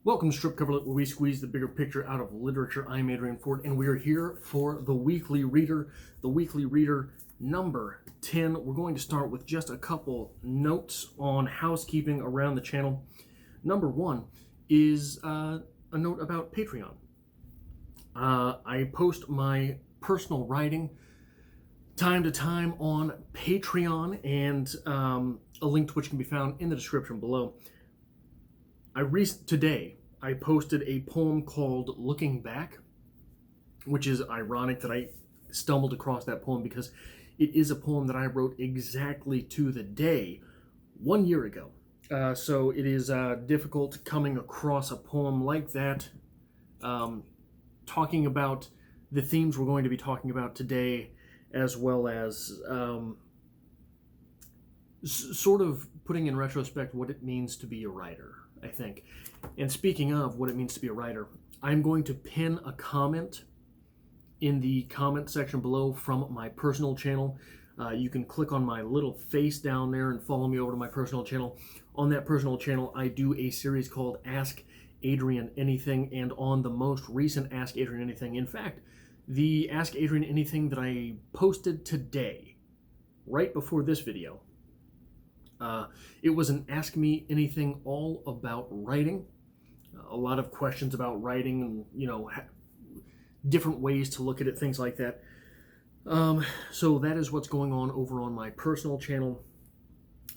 Welcome to Strip Coverlet, where we squeeze the bigger picture out of literature. I'm Adrian Ford, and we are here for the Weekly Reader. The Weekly Reader number 10. We're going to start with just a couple notes on housekeeping around the channel. Number one is a note about Patreon. I post my personal writing time to time on Patreon, and a link to which can be found in the description below. Today, I posted a poem called Looking Back, which is ironic that I stumbled across that poem because it is a poem that I wrote exactly to the day 1 year ago. So it is difficult coming across a poem like that, talking about the themes we're going to be talking about today, as well as sort of putting in retrospect what it means to be a writer, I think. And speaking of what it means to be a writer, I'm going to pin a comment in the comment section below from my personal channel. You can click on my little face down there and follow me over to my personal channel. On that personal channel, I do a series called Ask Adrian Anything, and on the most recent Ask Adrian Anything, in fact, the Ask Adrian Anything that I posted today, right before this video, it was an Ask Me Anything all about writing. A lot of questions about writing and, different ways to look at it, things like that. So that is what's going on over on my personal channel.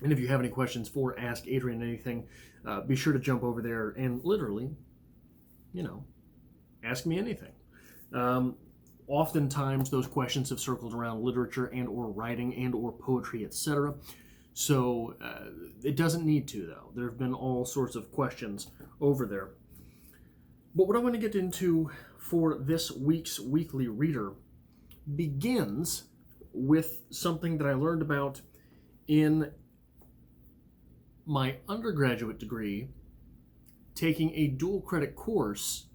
And if you have any questions for Ask Adrian Anything, be sure to jump over there and literally, ask me anything. Oftentimes those questions have circled around literature and or writing and or poetry, etc. So it doesn't need to, though. There have been all sorts of questions over there. But what I want to get into for this week's Weekly Reader begins with something that I learned about in my undergraduate degree, taking a dual credit course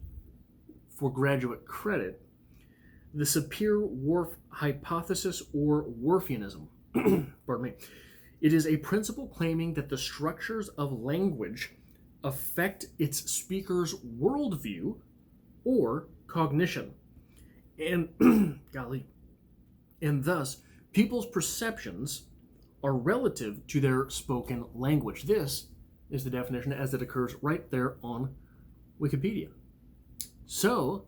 for graduate credit, the Sapir-Whorf hypothesis, or Whorfianism. Pardon me. It is a principle claiming that the structures of language affect its speaker's worldview or cognition, and and thus people's perceptions are relative to their spoken language. This is the definition as it occurs right there on Wikipedia. So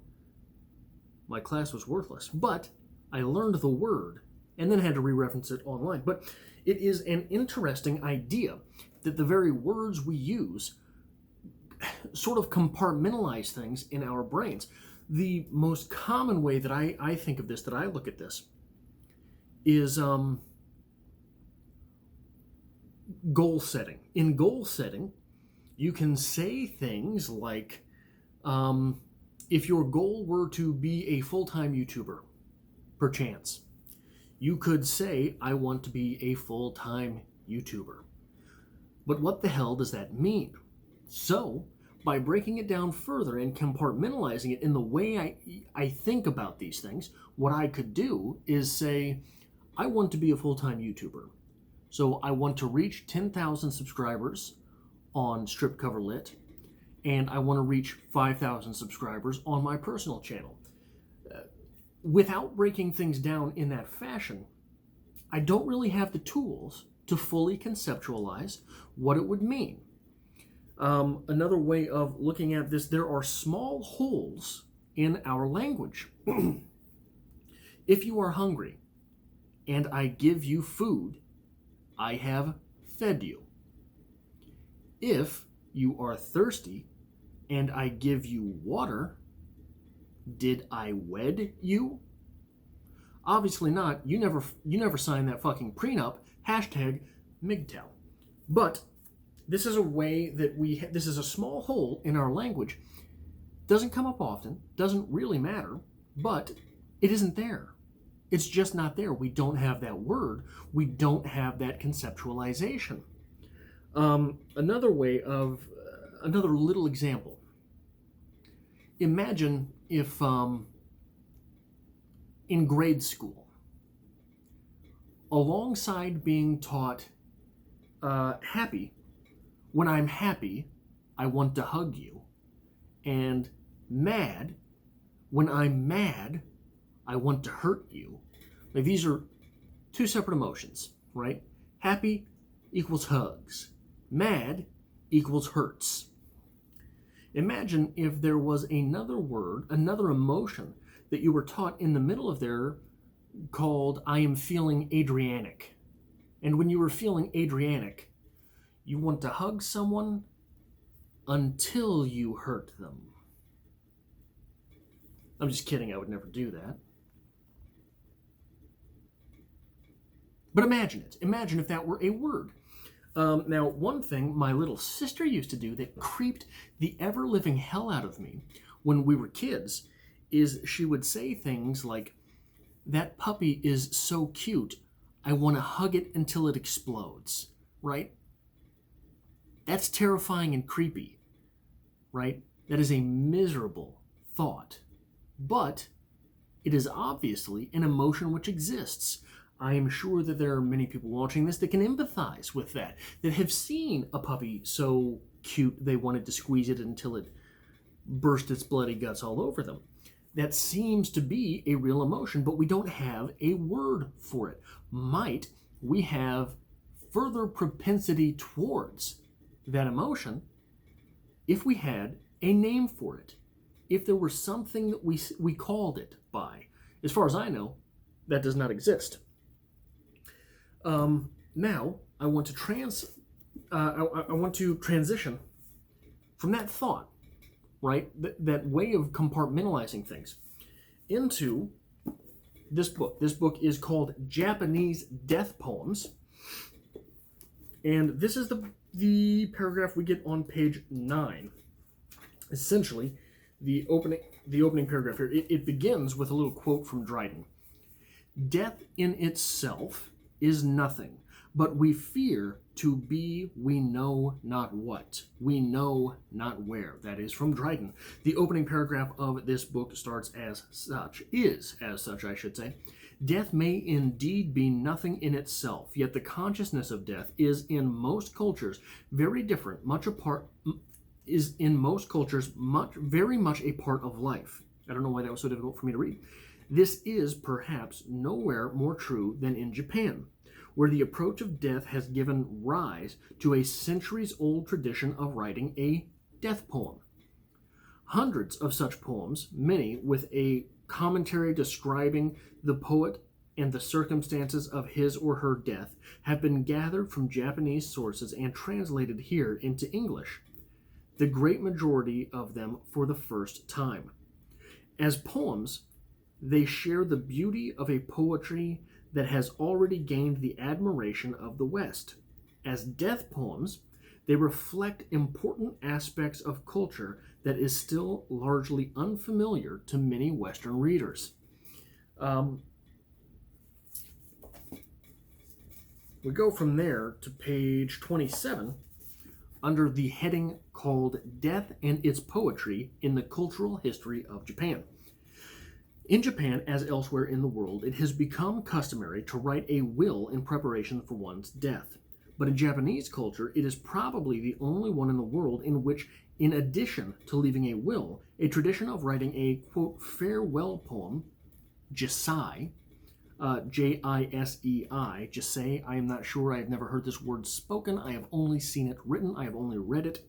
my class was worthless, but I learned the word and then had to re-reference it online. But it is an interesting idea that the very words we use sort of compartmentalize things in our brains. The most common way that I think of this, that I look at this, is goal setting. In goal setting, you can say things like, if your goal were to be a full-time YouTuber, perchance, you could say, I want to be a full-time YouTuber. But what the hell does that mean? So, by breaking it down further and compartmentalizing it in the way I think about these things, what I could do is say, I want to be a full-time YouTuber. So I want to reach 10,000 subscribers on Strip Cover Lit, and I want to reach 5,000 subscribers on my personal channel. Without breaking things down in that fashion, I don't really have the tools to fully conceptualize what it would mean. Another way of looking at this, there are small holes in our language. If you are hungry and I give you food, I have fed you. If you are thirsty and I give you water, did I wed you? Obviously not. You never signed that fucking prenup. Hashtag MGTOW. But this is a way that this is a small hole in our language. Doesn't come up often, doesn't really matter, but it isn't there. It's just not there. We don't have that word. We don't have that conceptualization. Another little example. Imagine if in grade school, alongside being taught happy, when I'm happy, I want to hug you, and mad. When I'm mad, I want to hurt you. Like, these are two separate emotions, right? Happy equals hugs. Mad equals hurts. Imagine if there was another word, another emotion that you were taught in the middle of there called I am feeling Adrianic. And when you were feeling Adrianic, you want to hug someone until you hurt them. I'm just kidding, I would never do that. But imagine it. Imagine if that were a word. Now, one thing my little sister used to do that creeped the ever-living hell out of me when we were kids is she would say things like, that puppy is so cute, I want to hug it until it explodes, right? That's terrifying and creepy, right? That is a miserable thought. But it is obviously an emotion which exists. I am sure that there are many people watching this that can empathize with that have seen a puppy so cute they wanted to squeeze it until it burst its bloody guts all over them. That seems to be a real emotion, but we don't have a word for it. Might we have further propensity towards that emotion if we had a name for it? If there were something that we called it by. As far as I know, that does not exist. Now, I want to transition from that thought, right, that way of compartmentalizing things, into this book. This book is called Japanese Death Poems, and this is the paragraph we get on page 9. Essentially, the opening paragraph here. It begins with a little quote from Dryden. Death in itself is nothing, but we fear to be we know not what, we know not where. That is from Dryden. The opening paragraph of this book starts as such, I should say. Death may indeed be nothing in itself, yet the consciousness of death is in most cultures very different, very much a part of life. I don't know why that was so difficult for me to read. This is perhaps nowhere more true than in Japan, where the approach of death has given rise to a centuries-old tradition of writing a death poem. Hundreds of such poems, many with a commentary describing the poet and the circumstances of his or her death, have been gathered from Japanese sources and translated here into English, the great majority of them for the first time. As poems, they share the beauty of a poetry that has already gained the admiration of the West. As death poems, they reflect important aspects of culture that is still largely unfamiliar to many Western readers. We go from there to page 27 under the heading called Death and Its Poetry in the Cultural History of Japan. In Japan, as elsewhere in the world, it has become customary to write a will in preparation for one's death. But in Japanese culture, it is probably the only one in the world in which, in addition to leaving a will, a tradition of writing a, quote, farewell poem, Jisei, J-I-S-E-I, Jisei, I am not sure, I have never heard this word spoken, I have only seen it written, I have only read it.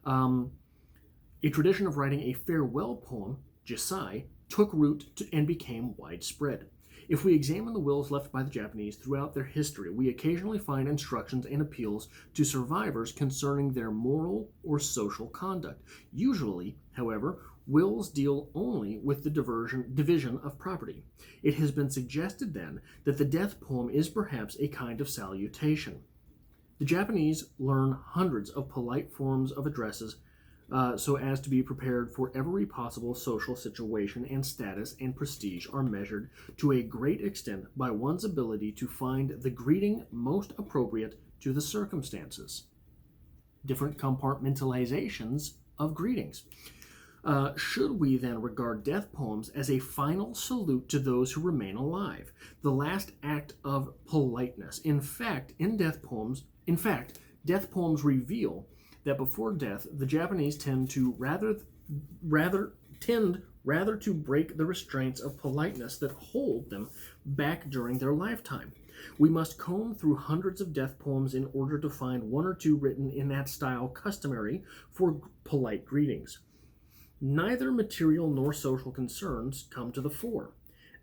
A tradition of writing a farewell poem, Jisei, took root and became widespread. If we examine the wills left by the Japanese throughout their history, we occasionally find instructions and appeals to survivors concerning their moral or social conduct. Usually, however, wills deal only with the division of property. It has been suggested then that the death poem is perhaps a kind of salutation. The Japanese learn hundreds of polite forms of addresses so as to be prepared for every possible social situation, and status and prestige are measured to a great extent by one's ability to find the greeting most appropriate to the circumstances. Different compartmentalizations of greetings. Should we then regard death poems as a final salute to those who remain alive, the last act of politeness? In fact, death poems reveal that before death, the Japanese tend rather to break the restraints of politeness that hold them back during their lifetime. We must comb through hundreds of death poems in order to find one or two written in that style customary for polite greetings. Neither material nor social concerns come to the fore.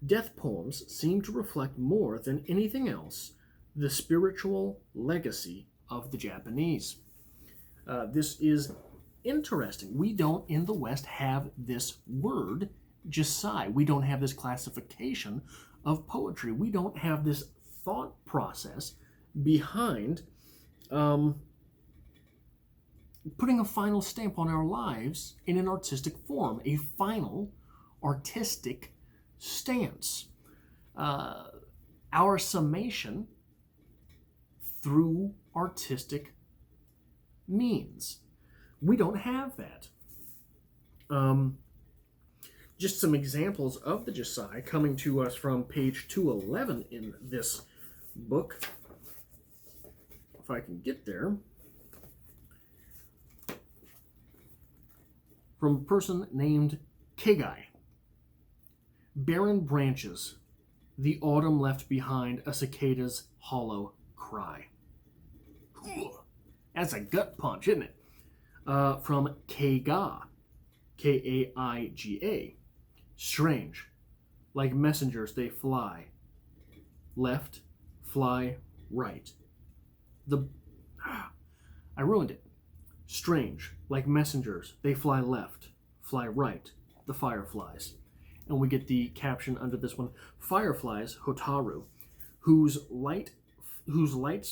Death poems seem to reflect more than anything else the spiritual legacy of the Japanese. This is interesting. We don't in the West have this word, Jisei. We don't have this classification of poetry. We don't have this thought process behind putting a final stamp on our lives in an artistic form, a final artistic stance. Our summation through artistic means. We don't have that. Just some examples of the Jisei coming to us from page 211 in this book. If I can get there. From a person named Kegai. Barren branches, the autumn left behind a cicada's hollow cry. That's a gut punch, isn't it? From Keiga, Kaiga. Strange, like messengers they fly. Left, fly, right. I ruined it. Strange, like messengers they fly left, fly right. The fireflies. And we get the caption under this one, fireflies, Hotaru, whose lights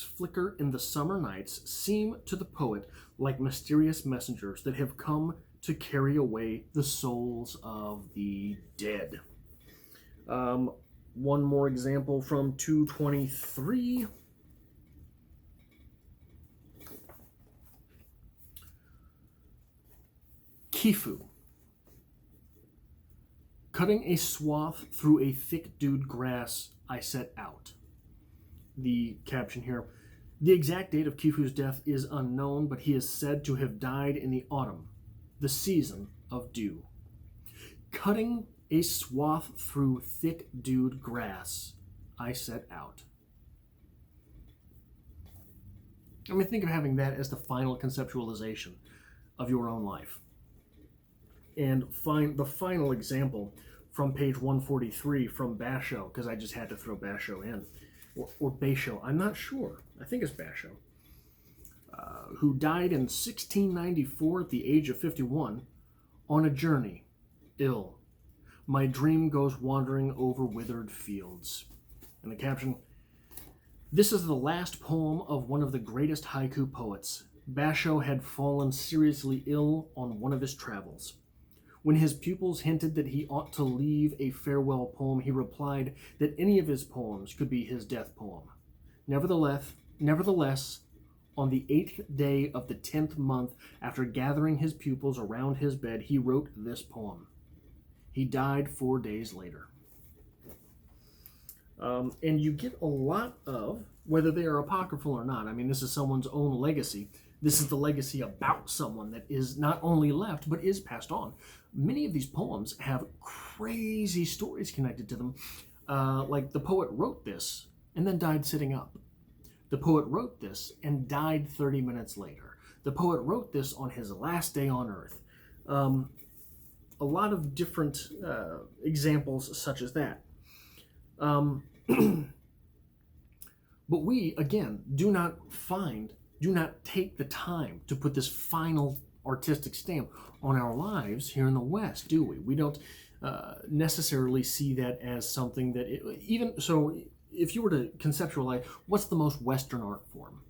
flicker in the summer nights, seem to the poet like mysterious messengers that have come to carry away the souls of the dead. One more example from 223. Kifu. Cutting a swath through a thick-dewed grass, I set out. The caption here. The exact date of Kifu's death is unknown, but he is said to have died in the autumn, the season of dew. Cutting a swath through thick-dewed grass, I set out. I mean, think of having that as the final conceptualization of your own life. And find the final example from page 143 from Basho, because I just had to throw Basho in. Or Basho, I'm not sure. I think it's Basho. Who died in 1694 at the age of 51 on a journey, ill. My dream goes wandering over withered fields. And the caption, this is the last poem of one of the greatest haiku poets. Basho had fallen seriously ill on one of his travels. When his pupils hinted that he ought to leave a farewell poem, he replied that any of his poems could be his death poem. Nevertheless, on the 8th day of the 10th month, after gathering his pupils around his bed, he wrote this poem. He died 4 days later. And you get a lot of, whether they are apocryphal or not, I mean, this is someone's own legacy. This is the legacy about someone that is not only left, but is passed on. Many of these poems have crazy stories connected to them. Like the poet wrote this and then died sitting up. The poet wrote this and died 30 minutes later. The poet wrote this on his last day on earth. A lot of different examples such as that. But we, again, do not take the time to put this final artistic stamp on our lives here in the West, do we? We don't necessarily see that as something that, even so, if you were to conceptualize, what's the most Western art form?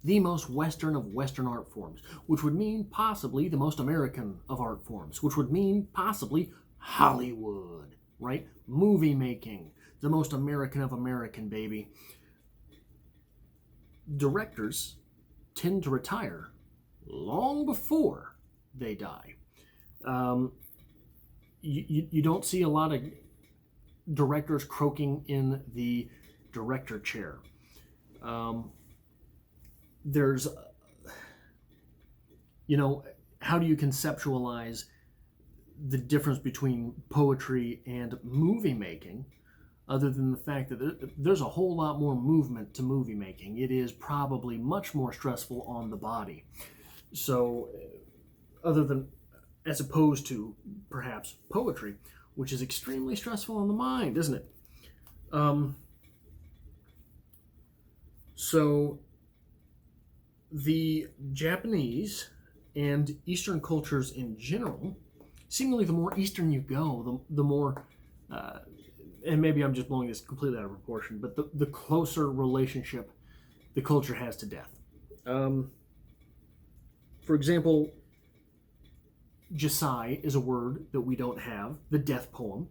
The most Western of Western art forms, which would mean possibly the most American of art forms, which would mean possibly Hollywood, right? Movie making, the most American of American, baby. Directors tend to retire long before they die. You don't see a lot of directors croaking in the director chair. There's how do you conceptualize the difference between poetry and movie making, other than the fact that there's a whole lot more movement to movie making? It is probably much more stressful on the body. So, as opposed to perhaps poetry, which is extremely stressful on the mind, isn't it? So, the Japanese and Eastern cultures in general, seemingly the more Eastern you go, the more, and maybe I'm just blowing this completely out of proportion, but the closer relationship the culture has to death. For example, Jisei is a word that we don't have. The death poem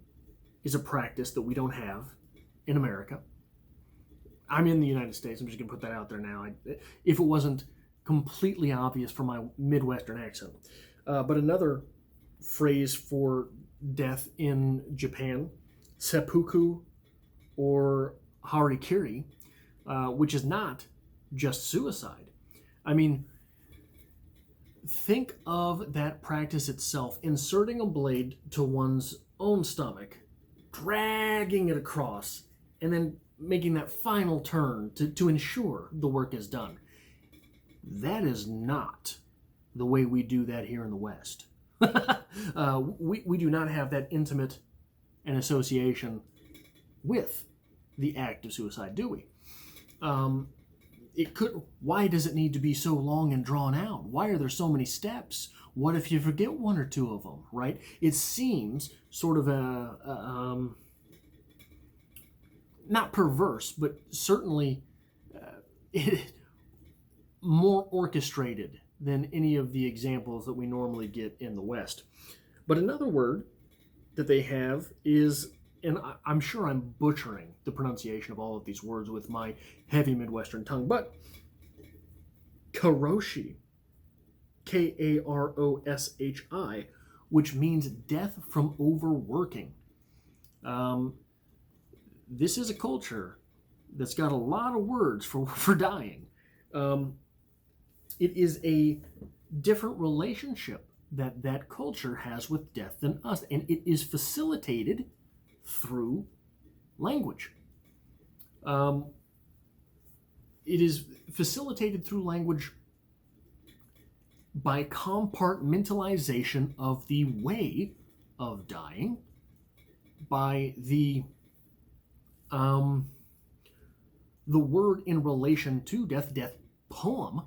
is a practice that we don't have in America. I'm in the United States. I'm just going to put that out there now. If it wasn't completely obvious from my Midwestern accent. But another phrase for death in Japan, seppuku or harikiri, which is not just suicide. I mean, think of that practice itself, inserting a blade to one's own stomach, dragging it across, and then making that final turn to ensure the work is done. That is not the way we do that here in the West. We do not have that intimate an association with the act of suicide, do we? Why does it need to be so long and drawn out? Why are there so many steps? What if you forget one or two of them, right? It seems sort of not perverse, but certainly more orchestrated than any of the examples that we normally get in the West. But another word that they have is, and I'm sure I'm butchering the pronunciation of all of these words with my heavy Midwestern tongue, but karoshi, Karoshi, which means death from overworking. This is a culture that's got a lot of words for dying. It is a different relationship that culture has with death than us, and it is facilitated through language. It is facilitated through language by compartmentalization of the way of dying, by the word in relation to death poem,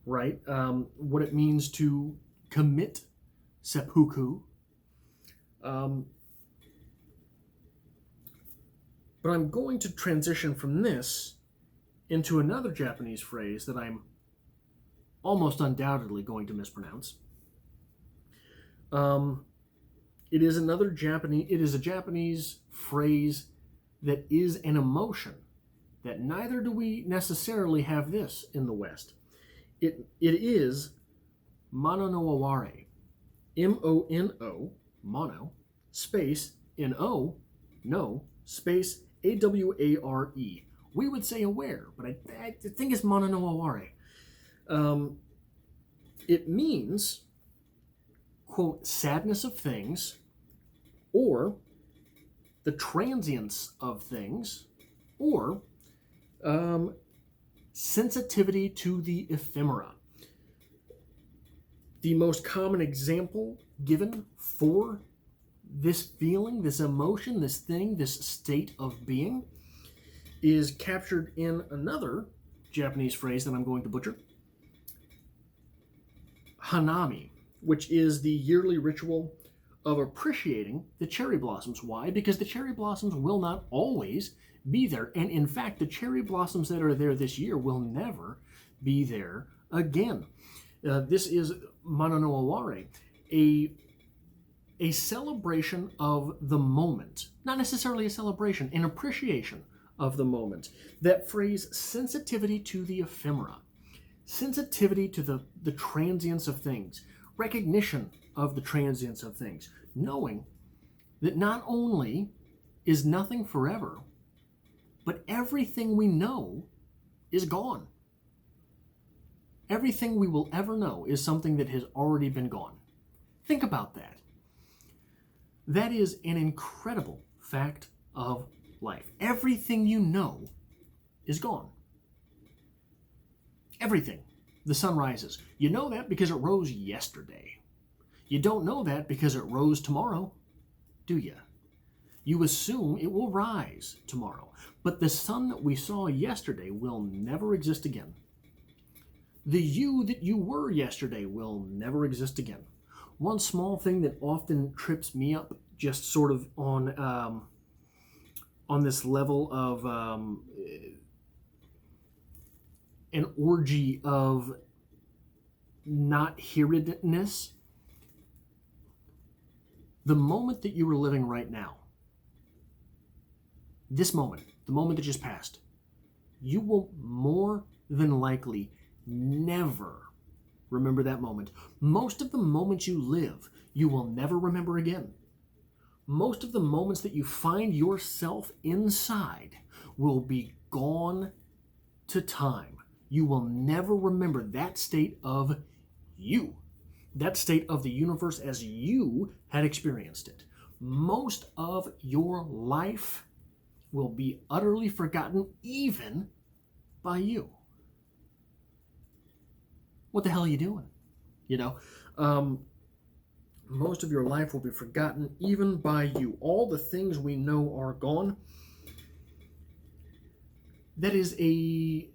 right? What it means to commit seppuku. But I'm going to transition from this into another Japanese phrase that I'm almost undoubtedly going to mispronounce. It is a Japanese phrase that is an emotion that neither do we necessarily have this in the West. It is mono no aware. M-O-N-O, mono, space, N-O, no, space, A-W-A-R-E. We would say aware, but I think it's mono no aware. It means, quote, sadness of things, or the transience of things, or sensitivity to the ephemera. The most common example given for this feeling, this emotion, this thing, this state of being is captured in another Japanese phrase that I'm going to butcher, hanami, which is the yearly ritual of appreciating the cherry blossoms. Why? Because the cherry blossoms will not always be there. And in fact, the cherry blossoms that are there this year will never be there again. This is mono no aware, a celebration of the moment. Not necessarily a celebration, an appreciation of the moment. That phrase, sensitivity to the ephemera, sensitivity to the transience of things, recognition of the transience of things, knowing that not only is nothing forever, but everything we know is gone. Everything we will ever know is something that has already been gone. Think about that. That is an incredible fact of life. Everything you know is gone. Everything. The sun rises. You know that because it rose yesterday. You don't know that because it rose tomorrow, do you? You assume it will rise tomorrow. But the sun that we saw yesterday will never exist again. The you that you were yesterday will never exist again. One small thing that often trips me up, just sort of on this level of an orgy of not hearedness, the moment that you are living right now, this moment, the moment that just passed, you will more than likely never remember that moment. Most of the moments you live, you will never remember again. Most of the moments that you find yourself inside will be gone to time. You will never remember that state of you, that state of the universe as you had experienced it. Most of your life will be utterly forgotten, even by you. What the hell are you doing? Most of your life will be forgotten, even by you. All the things we know are gone. That is an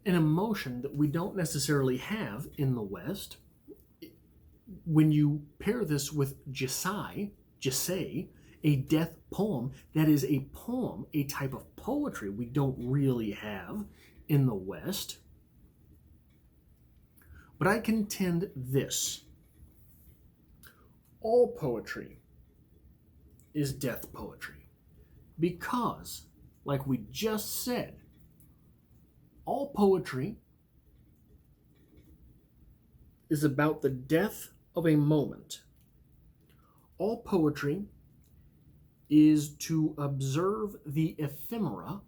emotion that we don't necessarily have in the West. When you pair this with Jisei, a death poem, that is a poem, a type of poetry we don't really have in the West. But I contend this. All poetry is death poetry. Because, like we just said, all poetry is about the death of a moment. All poetry is to observe the ephemera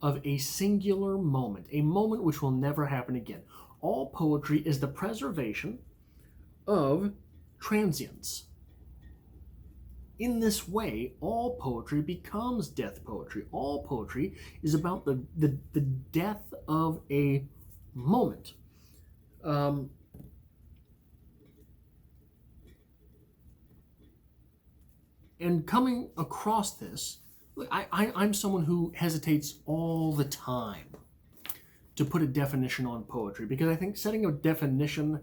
of a singular moment, a moment which will never happen again. All poetry is the preservation of transience. In this way, all poetry becomes death poetry. All poetry is about the death of a moment. And coming across this, I'm someone who hesitates all the time to put a definition on poetry, because I think setting a definition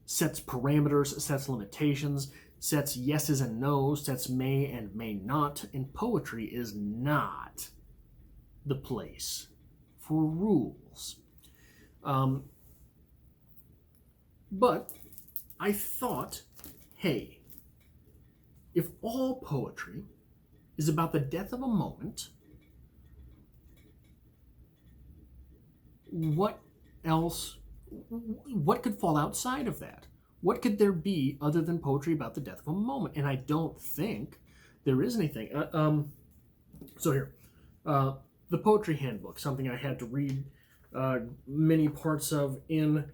sets parameters, sets limitations, sets yeses and nos, sets may and may not, and poetry is not the place for rules. But I thought, hey, if all poetry is about the death of a moment, what else, what could fall outside of that? What could there be other than poetry about the death of a moment? And I don't think there is anything. So here, the Poetry Handbook, something I had to read many parts of in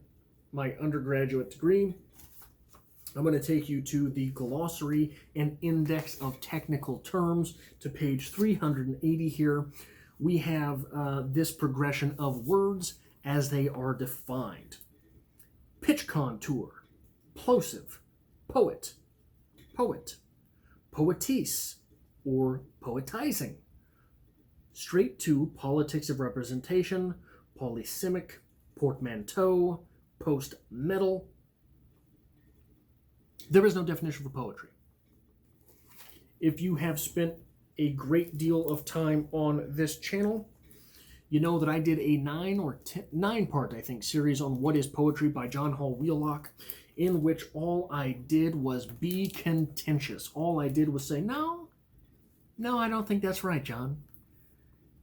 my undergraduate degree. I'm going to take you to the Glossary and Index of Technical Terms to page 380 here. We have this progression of words as they are defined. Pitch contour, plosive, poet, poet, poetess, or poetizing. Straight to politics of representation, polysemic, portmanteau, post-metal. There is no definition for poetry. If you have spent a great deal of time on this channel, you know that I did a 9-part, I think, series on What is Poetry by John Hall Wheelock, in which all I did was be contentious. All I did was say, no, I don't think that's right, John.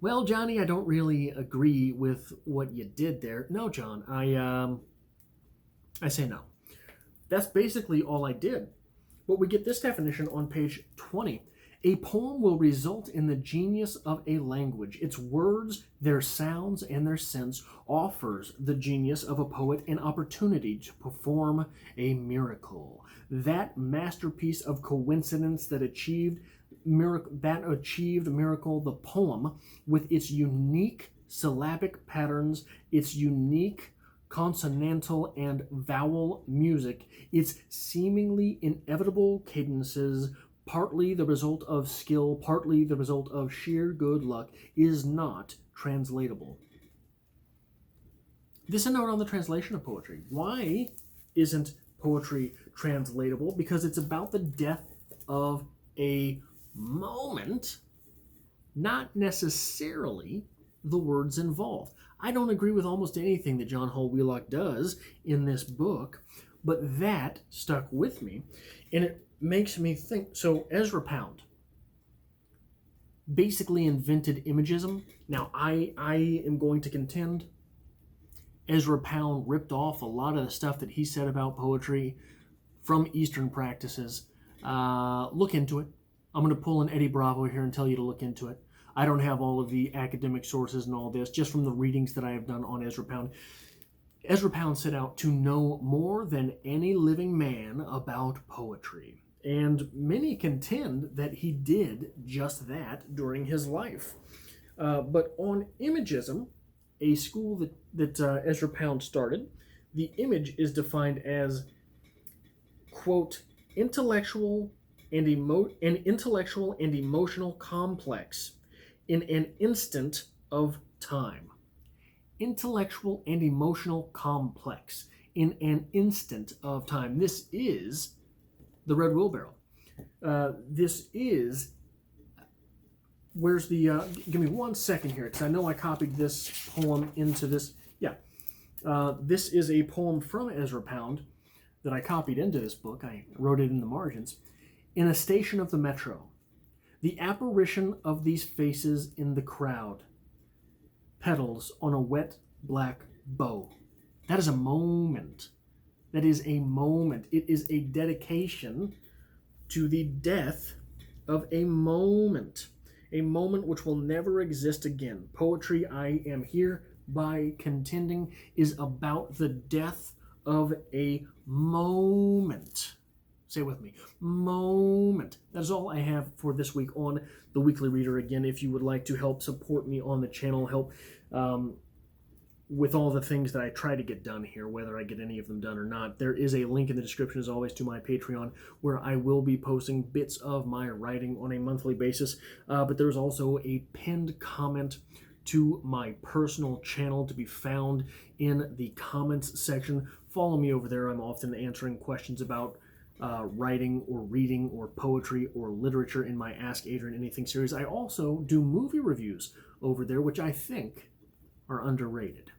Well, Johnny, I don't really agree with what you did there. No, John, I say no. That's basically all I did. But we get this definition on page 20. A poem will result in the genius of a language. Its words, their sounds, and their sense offers the genius of a poet an opportunity to perform a miracle. That masterpiece of coincidence that achieved miracle, the poem, with its unique syllabic patterns, its unique consonantal and vowel music, its seemingly inevitable cadences, partly the result of skill, partly the result of sheer good luck, is not translatable. This is a note on the translation of poetry. Why isn't poetry translatable? Because it's about the death of a moment, not necessarily the words involved. I don't agree with almost anything that John Hall Wheelock does in this book, but that stuck with me, and it makes me think. So Ezra Pound basically invented imagism. Now, I am going to contend Ezra Pound ripped off a lot of the stuff that he said about poetry from Eastern practices. Look into it. I'm going to pull an Eddie Bravo here and tell you to look into it. I don't have all of the academic sources and all this, just from the readings that I have done on Ezra Pound. Ezra Pound set out to know more than any living man about poetry. And many contend that he did just that during his life. But on imagism, a school that Ezra Pound started, the image is defined as, quote, intellectual and emotional complex in an instant of time. Intellectual and emotional complex in an instant of time. This is the Red Wheelbarrow. This is, where's the, give me 1 second here, because I know I copied this poem into this. Yeah, this is a poem from Ezra Pound that I copied into this book. I wrote it in the margins. In a station of the metro, the apparition of these faces in the crowd, petals on a wet black bow. That is a moment. That is a moment. It is a dedication to the death of a moment which will never exist again. Poetry, I am hereby contending, is about the death of a moment. Say it with me, moment. That's all I have for this week on The Weekly Reader. Again, if you would like to help support me on the channel, help with all the things that I try to get done here, whether I get any of them done or not, there is a link in the description, as always, to my Patreon, where I will be posting bits of my writing on a monthly basis. But there's also a pinned comment to my personal channel to be found in the comments section. Follow me over there. I'm often answering questions about writing or reading or poetry or literature in my Ask Adrian Anything series. I also do movie reviews over there, which I think are underrated.